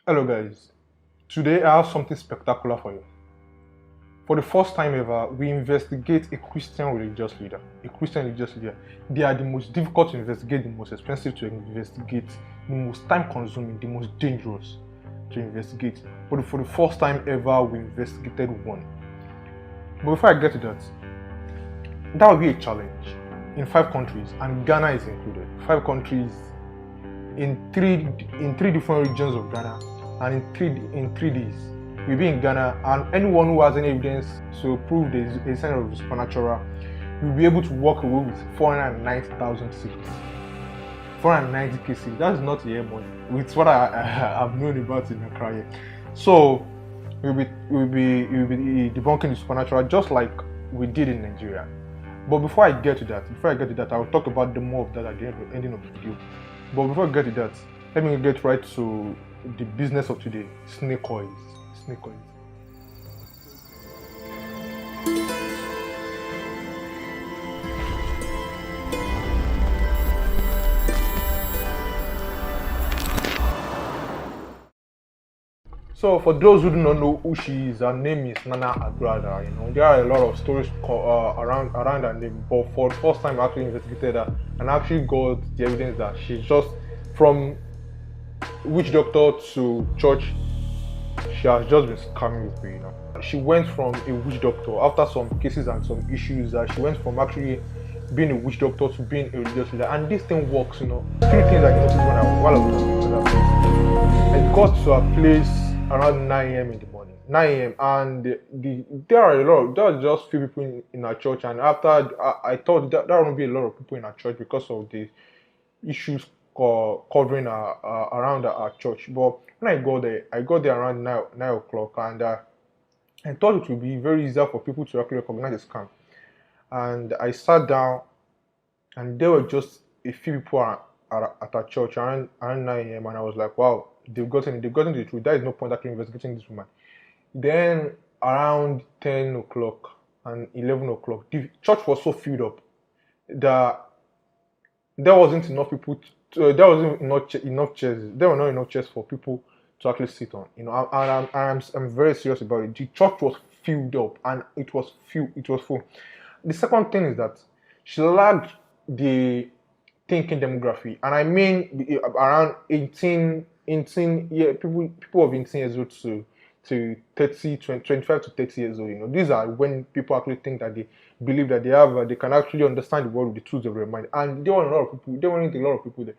Hello guys, today I have something spectacular for you. For the first time ever, we investigate a Christian religious leader. A Christian religious leader. They are the most difficult to investigate, the most expensive to investigate, the most time consuming, the most dangerous to investigate. But for the first time ever, we investigated one. But before I get to that will be a challenge in 5 countries, and Ghana is included. 5 countries in three different regions of Ghana, and in 3 days we'll be in Ghana, and anyone who has any evidence to prove there is a sign of supernatural will be able to walk away with 490,000 cedis, 490 cases. That's not the money. With what I've known about in Accra. So we'll be debunking the supernatural just like we did in Nigeria. But before I get to that, I'll talk about the more of that at the ending of the video. But before I get to that, let me get right to the business of today: snake oils. Snake oils. So for those who do not know who she is, her name is Nana Agrada. There are a lot of stories around her name, but for the first time I actually investigated her and actually got the evidence that she's just from witch doctor to church. She has just been scamming with me. She went from a witch doctor after some cases and some issues. She went from actually being a witch doctor to being a religious leader, and this thing works. 3 things I noticed while I was in that place. I got to a place around 9 a.m. in the morning. 9 a.m. and there are just few people in our church, and after I thought that there won't be a lot of people in our church because of the issues covering around our church. But when I got there around 9 o'clock, and I thought it would be very easier for people to actually recognize the scam. And I sat down, and there were just a few people at our church around 9 a.m. and I was like, wow, they've gotten the truth. There is no point actually investigating this woman. Then around 10 o'clock and 11 o'clock, the church was so filled up that there wasn't enough people. There wasn't enough chairs. There were not enough chairs for people to actually sit on. I'm very serious about it. The church was filled up, and it was full. The second thing is that she lagged the thinking demography, and I mean around 18 yeah, people of 18 years old to 30, 25 to 30 years old. These are when people actually think that they believe that they can actually understand the world with the tools of their mind. And there were a lot of people. There weren't a lot of people there.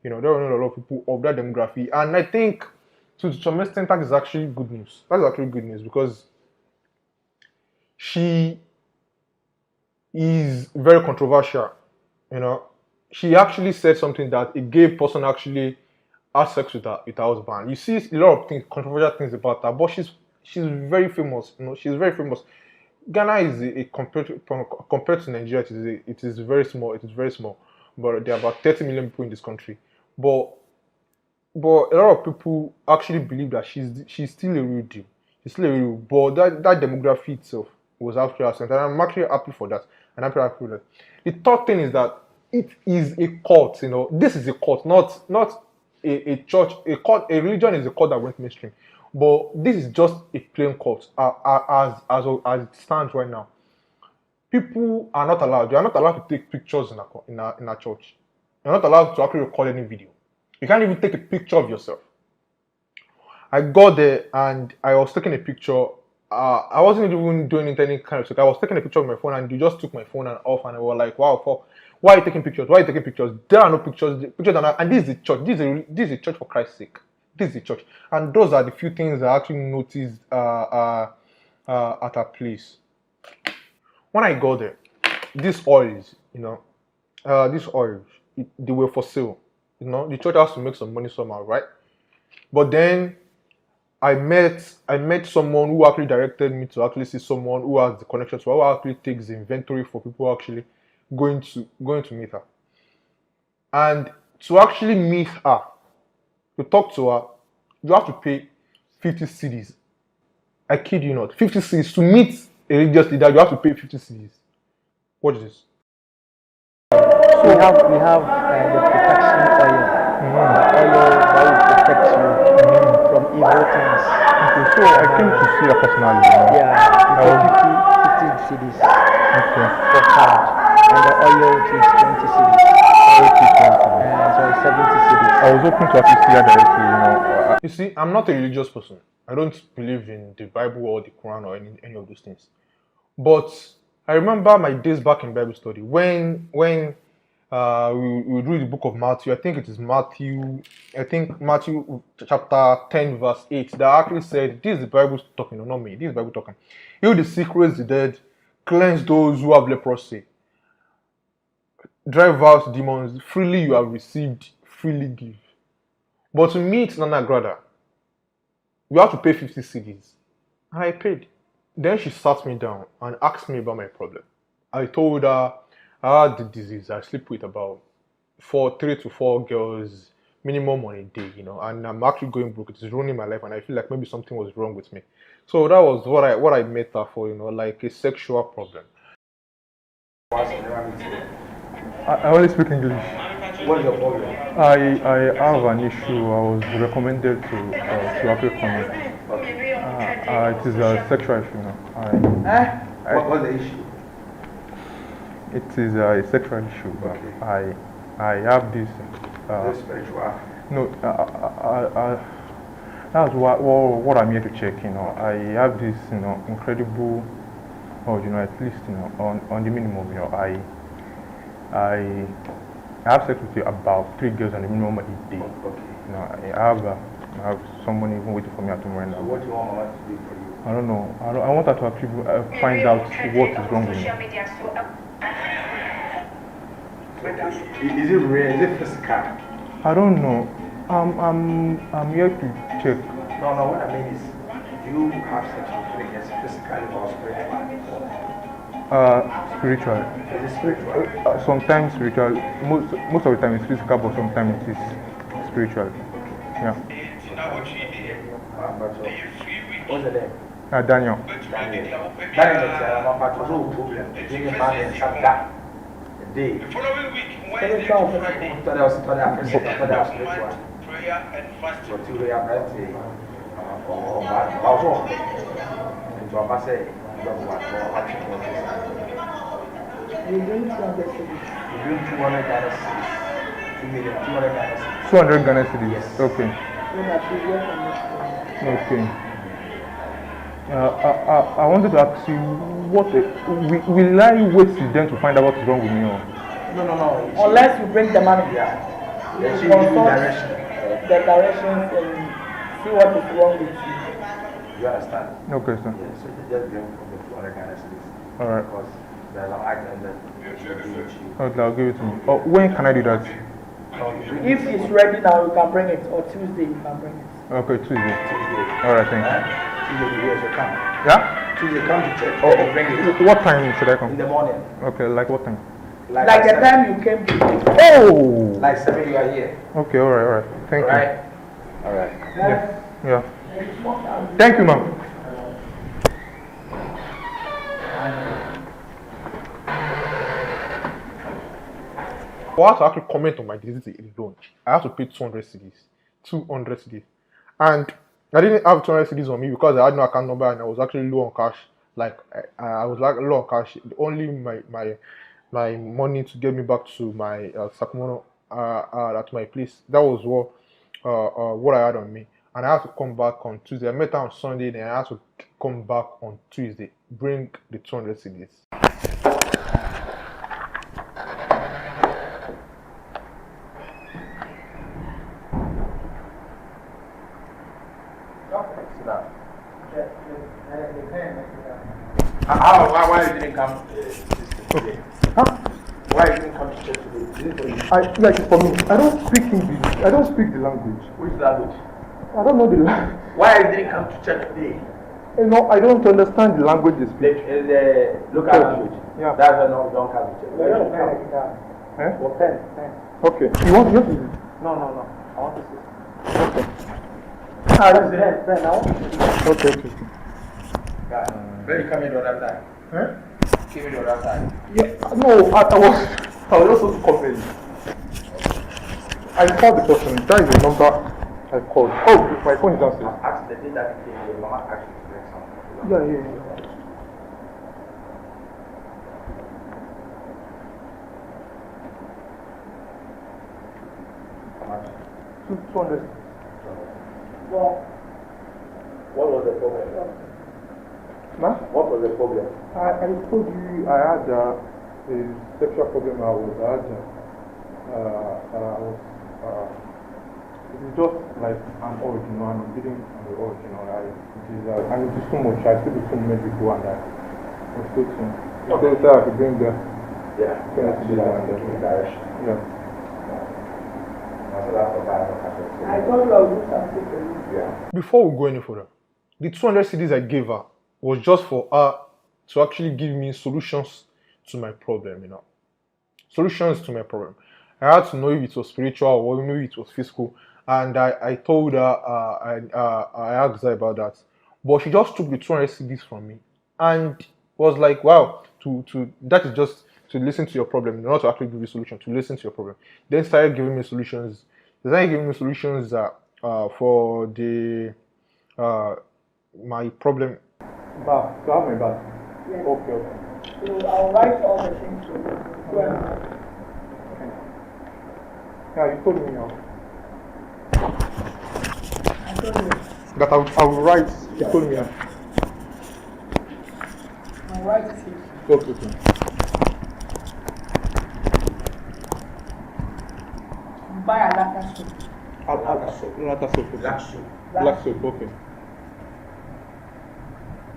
There were a lot of people of that demography. And I think to some extent that is actually good news. That's actually good news because she is very controversial. She actually said something that a gay person actually had sex with her husband. You see a lot of things, controversial things about her, but she's very famous. She's very famous. Ghana is compared to Nigeria, it is very small. It is very small, but there are about 30 million people in this country. But a lot of people actually believe that she's still a real deal. She's still a real deal. But that demography itself was actually absent, and I'm actually happy for that. And I'm happy for that. The third thing is that it is a cult. This is a cult, not a church. A cult, a religion is a cult that went mainstream. But this is just a plain cult as it stands right now. People are not allowed. They are not allowed to take pictures in a church. You're not allowed to actually record any video. You can't even take a picture of yourself. I got there and I was taking a picture. I wasn't even doing any kind of stuff. I was taking a picture of my phone, and they just took my phone and off, and I was like, wow, why are you taking pictures? Why are you taking pictures? There are no pictures. Pictures are not, and this is the church. This is a church, for Christ's sake. This is the church. And those are the few things I actually noticed at our place. When I got there, these oils, they were for sale. The church has to make some money somehow, right? But then I met someone who actually directed me to actually see someone who has the connection to her, who actually takes the inventory for people actually going to meet her. And to actually meet her, to talk to her, you have to pay 50 cedis. I kid you not, 50 cedis. To meet a religious leader, you have to pay 50 cedis. What is this? So we have the protection oil. The oil that will protect you from So I came to see her personally. You know. Yeah, I you was pay 50 cedis okay. for card, and the oil is 20 cedis. So it's 70 cedis. I was hoping to actually see her directly. You know. You see, I'm not a religious person. I don't believe in the Bible or the Quran or any of those things. But I remember my days back in Bible study when we read the book of Matthew. I think it is Matthew. I think Matthew chapter 10 verse 8 that actually said, "This is the Bible talking, not me. This is the Bible talking. Heal the sick, raise the dead, cleanse those who have leprosy, drive out demons. Freely you have received, freely give." But to meet Nana Grada, you have to pay 50 cedis. And I paid. Then she sat me down and asked me about my problem. I told her I had the disease. I sleep with about 3 to 4 girls minimum on a day, and I'm actually going broke. It is ruining my life, and I feel like maybe something was wrong with me. So that was what I met her for, like a sexual problem. I only speak English. What is your problem? I have an issue. I was recommended to appeal for me. It is a sexual issue. What's the issue? It is a sexual issue. I have this. The spiritual. No, that's what I'm here to check. I have this, incredible, or at least, on the minimum. I have sex with about 3 girls on the minimum a day. Okay. I have someone even waiting for me at home right now. So what do you want Mama to do for you? I don't know. I want her to actually find out what is wrong with me. Is it real? Is it physical? I don't know. I'm here to check. No, what I mean is, do you have sex with girls physically or spiritually? Spiritual. Is it spiritual? Sometimes spiritual. Most of the time it's physical, but sometimes it is spiritual. Yeah. What's the name? Daniel. Daniel is a problem. Bring a man and have that. A day. Spiritual. Prayer and fasting. But you have that day. Also, into a master. You bring 200 cedis. You bring 200 Ghana cedis. 2 million, 200 Ghana cedis. 200 Ghana cedis. Yes. Okay. Then I should hear from this. Okay. I wanted to ask you, will I wait till then to find out what is wrong with me? Or? No. Unless you bring the money. Yeah. You She give you consult direction. the directions and see what is wrong with you. You understand? Okay, sir. Yeah, so you just bring from the 200 Ghana cedis. All right. Because there's an item that will do with you. Okay, I'll give it to me. Oh, when can I do that? No, you bring If it's ready now, you can bring it. Or Tuesday, you can bring it. Okay, Tuesday. Tuesday. All right, thank you. Tuesday, you should come. Yeah? Tuesday, come to church. Oh, and bring it what time should I in come? the morning. Okay, like what time? Like the 7. time you came to. Oh! Like 7, you are here. Okay, all right. Thank you. Right? All right. Yeah. Thank you, ma'am. For her to actually comment on my disease alone, I have to pay 200 cedis. 200 cedis. And I didn't have 200 cedis on me because I had no account number and I was actually low on cash. Like, I was like low on cash. Only my money to get me back to my Sakumono at my place. That was what I had on me. And I had to come back on Tuesday. I met her on Sunday, then I had to come back on Tuesday. Bring the 200 cedis. Why you didn't come today? Huh? Why you didn't come to church today? Is it for you? Like for me, I don't speak English. I don't speak the language. Which language? I don't know the language. Why you didn't come to church today? I don't understand the language they speak. The local language. Yeah. That's why no, don't come to church. Eh? Pen. Okay. You want to No. I want to see. Okay. Pen. I want to see. Okay. Yeah. Where you coming the other time? Eh? Came the other time. Yeah. No, I was also to comment. I called the person. That is the number I called. Oh, my phone is downstairs. Ask the day that he came, your mama asked you to bring something. Yeah. How much? 200. Well, What was the problem? Ma? What was the problem? I told you I had a sexual problem. It's just like an urge, and I'm getting the urge, and it's too much. I speak with so many people, and I was so soon. So I could bring the Yeah. Direction. Yeah. So that's what I told you I would do something for you. Yeah. Before we go any further, the 200 CDs I gave her was just for her to actually give me solutions to my problem, Solutions to my problem. I had to know if it was spiritual or maybe it was physical. And I told her, I asked her about that. But she just took the 200 CDs from me and was like, wow, that is just to listen to your problem, not to actually give you a solution, to listen to your problem. Then started giving me solutions. They started giving me solutions for the my problem. Bath. You have my bath. Yes. Okay. So I'll write all the things for you. Well, Yeah, you told me now. I told you. That I will write. You told me now. I'll write it here. Okay. You buy a lacquer soap. Lata soap. Black soup. Black soap. Okay.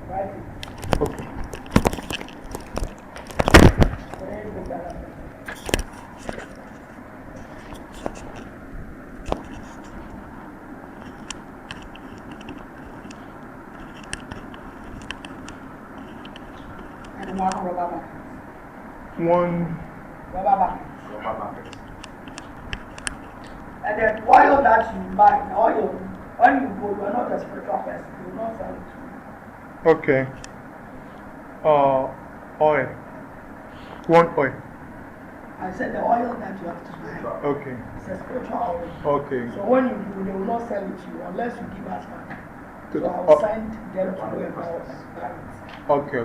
Write it. Okay. Very good lacquer. And one rubber bucket. One. Rubber bucket. Rubber bucket. And then oil that you buy, the oil, when you go, you are not a spiritual person. You will not sell it to you. Okay. Oil. One oil. I said the oil that you have to buy. Okay. It's a spiritual oil. Okay. So when you do, they will not sell it to you unless you give us money. To- So I will send them to you and buy it. Okay.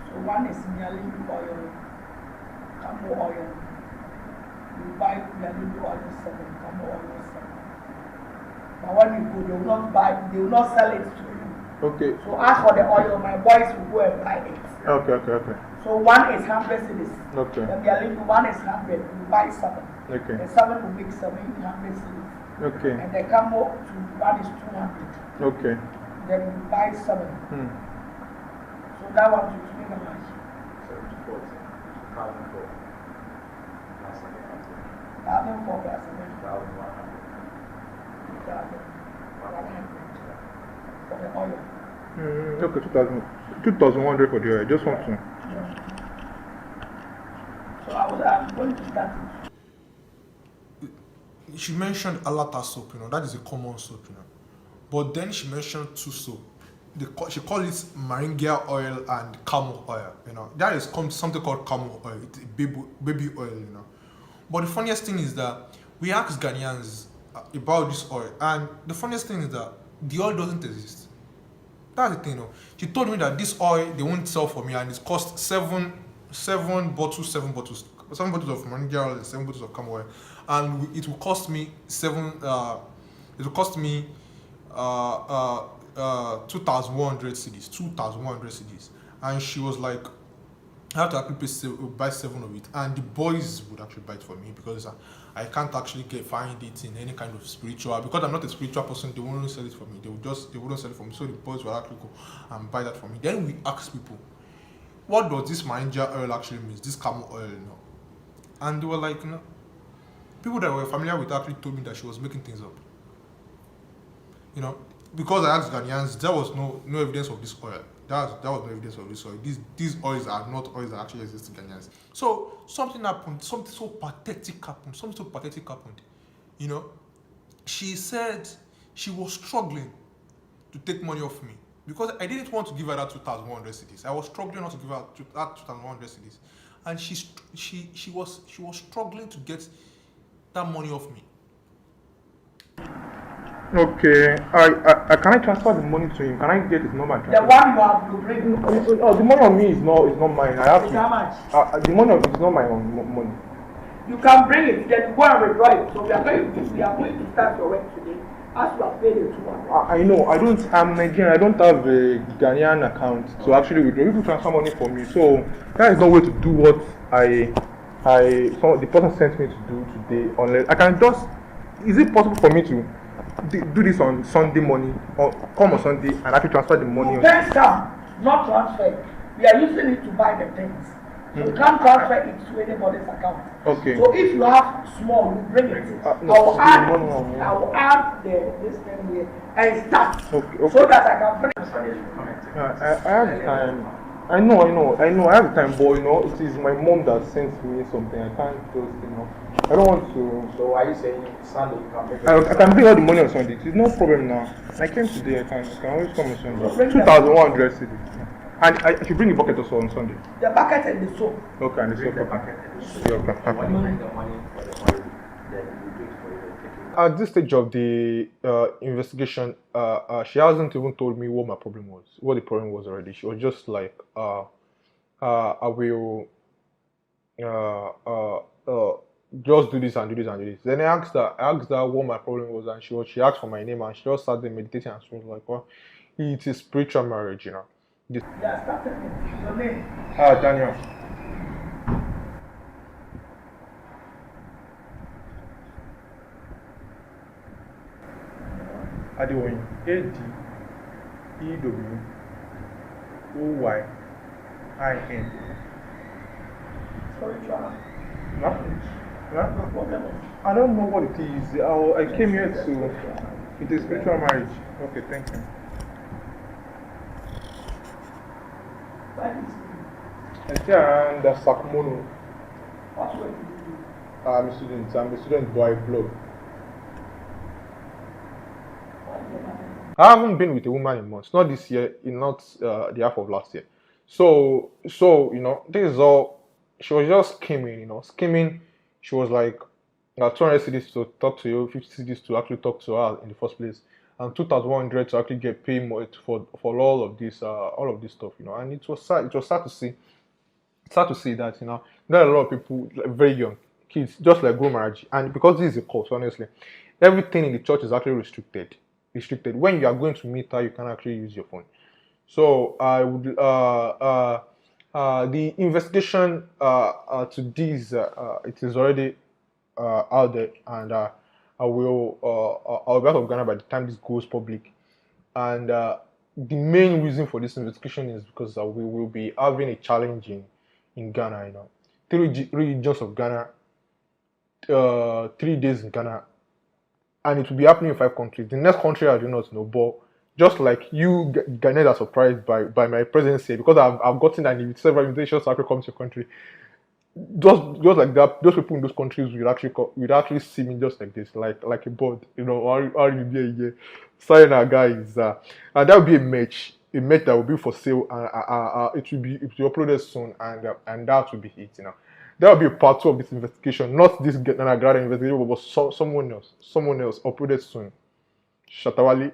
So one is merely oil, camel oil. You buy merely oil 7, camel oil 7. But when you go, they will not sell it to you. Okay. So as for the oil, my boys will go and buy it. Okay. So one is 100 cedis. Okay. The merely one is 100. You buy 7. Okay. The 7 will make 700 cedis. Okay. And the camel one is 200. Okay. Then you buy 7. So that one will make a much. 740. 2004. That's like 1,004 plus 1,100. 2,100 for the oil. Okay, 2,100 for the oil. I just want to. So I'm going to start it. She mentioned Alata soap, that is a common soap, But then she mentioned two soap. She called it moringa oil and camel oil, That is something called camel oil. It's baby oil, But the funniest thing is that we asked Ghanaians about this oil, and the funniest thing is that the oil doesn't exist. That's the thing, She told me that this oil they won't sell for me, and it cost seven bottles of moringa oil and 7 bottles of camel oil, and it will cost me 2,100 cedis, 2,100 cedis, and she was like, I have to actually buy 7 of it, and the boys would actually buy it for me because I can't actually find it in any kind of spiritual, because I'm not a spiritual person. They wouldn't sell it for me. They wouldn't sell it for me. So the boys would actually go and buy that for me. Then we asked people, what does this moringa oil actually mean? This camel oil, And they were like, people that were familiar with actually told me that she was making things up. Because I asked Ghanaians, there was no evidence of this oil. There was no evidence of this oil. These oils are not oils that actually exist in Ghanaians. So something happened. Something so pathetic happened. She said she was struggling to take money off me because I didn't want to give her that 2,100 cedis. I was struggling not to give her that 2,100 cedis, and she was struggling to get that money off me. Okay. I can I transfer the money to him? Can I get his number? And The transfer? one you have to bring. The money on me is not mine. I have It's to. how much? The money on is not my own money. You can bring it, then you go and withdraw it. So we are going to start your work today. As you have paid the 200. I know. I'm Nigerian. I don't have a Ghanaian account to actually withdraw. People transfer money for me, so that is no way to do what the person sent me to do today. Unless I can just. Is it possible for me to do this on Sunday morning or come on Sunday and actually transfer the money? You pay some, not transfer. We are using it to buy the things. So you can't transfer it to anybody's account. Okay. So if you have small, you bring it. No, I will no. add this thing here and start. Okay. So that I can bring. I have the time. I know. I have the time, but it is my mom that sends me something. I can't just, I don't want to. So are you saying Sunday you can make I can bring all the money on Sunday. It's no problem now. I came today. I can always come on Sunday. 2,100 cedis. And I should bring the bucket also on Sunday. The bucket and the soap. Okay, and the soap. Okay. When you bring the money for the money, then we do it for you and take it. At this stage of the investigation, she hasn't even told me what my problem was, what the problem was already. She was just like, I will just do this and do this and do this. Then I asked her what my problem was, and she asked for my name, and she just sat there meditating, and she was like, well, it is spiritual marriage, Yeah, started with your name. Daniel. Adewoyin. Adewoyin. Spiritual. Nothing. No problem. I don't know what it is. I came here to. It is spiritual marriage. Okay, thank you. I stay around the Sakmono. What work do you do? I'm a student. I'm a student by blog. I haven't been with a woman in months. Not this year, not the half of last year. So this is all. She was just skimming. She was like, 200 cedis to talk to you, 50 cedis to actually talk to her in the first place, and 2,100 to actually get paid more for all of this stuff, And it was sad. It was sad to see. Sad to see that there are a lot of people, like, very young kids, just like go marriage, and because this is a cult, honestly, everything in the church is actually restricted. When you are going to meet her, you can actually use your phone. So I would the investigation to this it is already out there, and I'll be out of Ghana by the time this goes public. And the main reason for this investigation is because we will be having a challenge in Ghana. 3 regions of Ghana, 3 days in Ghana, and it will be happening in 5 countries. The next country I do not know, but just like you, Ghanaians are surprised by my presence here, because I've gotten several invitations to actually come to your country. Just like that, those people in those countries would actually see me just like this, like a bird, how you be here. Saying our guys, and that will be a match that will be for sale, and it will be uploaded soon, and that will be it. That will be a part 2 of this investigation, not this Agradaa'S investigation, but someone else uploaded soon. Shatawali.